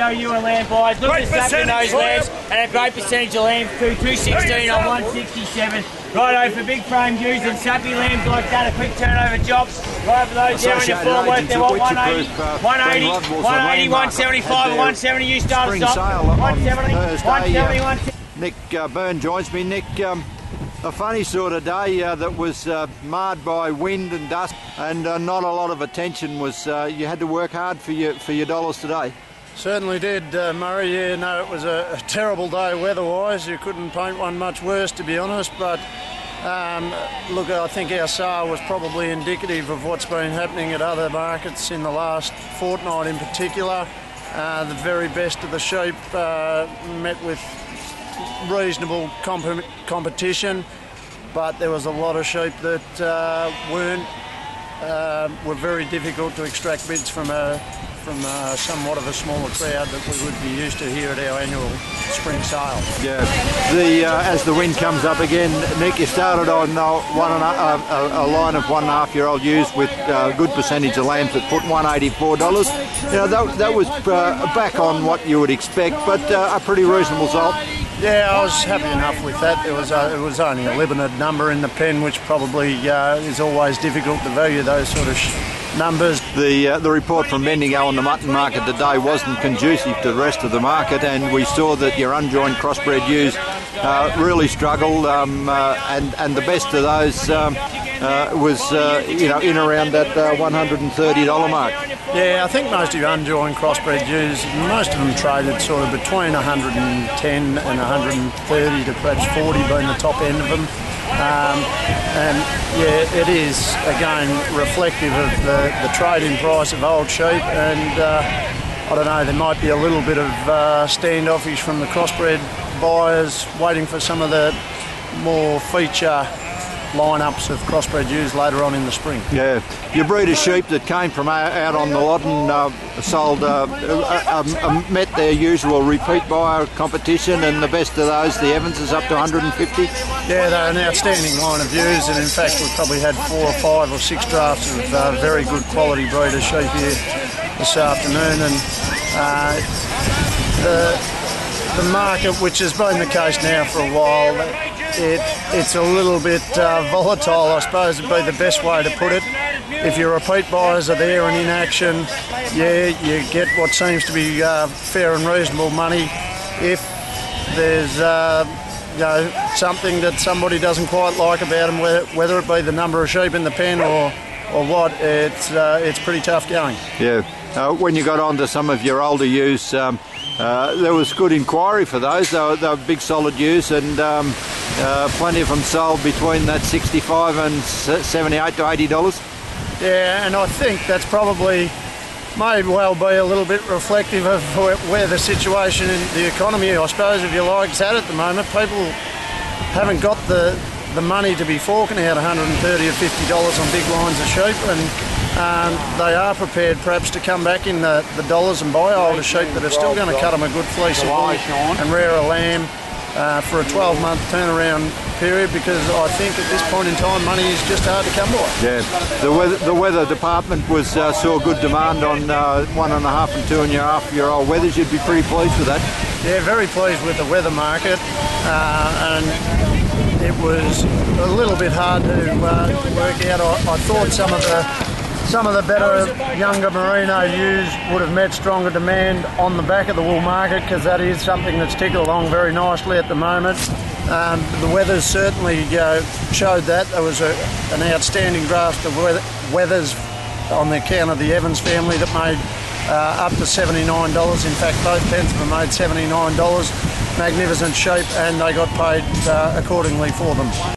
Merino ewe lamb buys. Look at the sap in those lambs, and a great percentage of lambs too. 216 on 167. Righto, for big frame ewes and sappy lambs like that, a quick turnover job. Right for those there in your form work, they're what, 180, 180, 175, 170, you start Spring stop. sale 170, on Thursday. 170, 170. Nick Byrne joins me. Nick, a funny sort of day that was marred by wind and dust, and not a lot of attention was. You had to work hard for your dollars today. Certainly did, Murray. Yeah, no, it was a terrible day weather-wise. You couldn't paint one much worse, to be honest. But look, I think our sale was probably indicative of what's been happening at other markets in the last fortnight, in particular. The very best of the sheep met with reasonable competition, but there was a lot of sheep that were very difficult to extract bids from somewhat of a smaller crowd that we would be used to here at our annual spring sale. Yeah, as the wind comes up again, Nick, you started on a line of 1.5-year-old ewes with a good percentage of lambs that put $184. You know, that was back on what you would expect, but a pretty reasonable result. Yeah, I was happy enough with that. It was only a limited number in the pen, which probably is always difficult to value those sort of numbers. The report from Bendigo on the mutton market today wasn't conducive to the rest of the market, and we saw that your unjoined crossbred ewes really struggled, and the best of those was in around that $130 mark. Yeah, I think most of your unjoined crossbred ewes, most of them traded sort of between 110 and 130 to perhaps 40 being the top end of them. And yeah, it is again reflective of the trading price of old sheep, and I don't know, there might be a little bit of standoffish from the crossbred buyers waiting for some of the more feature lineups of crossbred ewes later on in the spring. Yeah, your breed of sheep that came from out on the lot and sold met their usual repeat buyer competition, and the best of those, the Evans, is up to 150. Yeah, they're an outstanding line of ewes, and in fact we've probably had 4 or 5 or 6 drafts of very good quality breed of sheep here this afternoon, and the market, which has been the case now for a while, it's a little bit volatile, I suppose would be the best way to put it. If your repeat buyers are there and in action, yeah, you get what seems to be fair and reasonable money. If there's something that somebody doesn't quite like about them, whether it be the number of sheep in the pen or what, it's pretty tough going. Yeah, when you got on to some of your older ewes, there was good inquiry for those. They were big solid ewes, and plenty of them sold between that $65 and $78 to $80. Yeah, and I think that's probably may well be a little bit reflective of where the situation in the economy, I suppose, if you like, is at the moment. People haven't got the money to be forking out $130 or $50 on big lines of sheep, and they are prepared perhaps to come back in the dollars and buy older sheep that are still going to cut them a good fleece of wool and rear a lamb for a 12-month turnaround period, because I think at this point in time money is just hard to come by. Yeah, the weather department saw good demand on 1.5 and 2.5-year-old wethers. You'd be pretty pleased with that. Yeah, very pleased with the weather market, and it was a little bit hard to work out. I thought some of the better younger Merino ewes would have met stronger demand on the back of the wool market, because that is something that's ticking along very nicely at the moment. The weathers certainly showed that. There was an outstanding draft of weathers on the account of the Evans family that made up to $79. In fact, both pens were made $79. Magnificent sheep, and they got paid accordingly for them.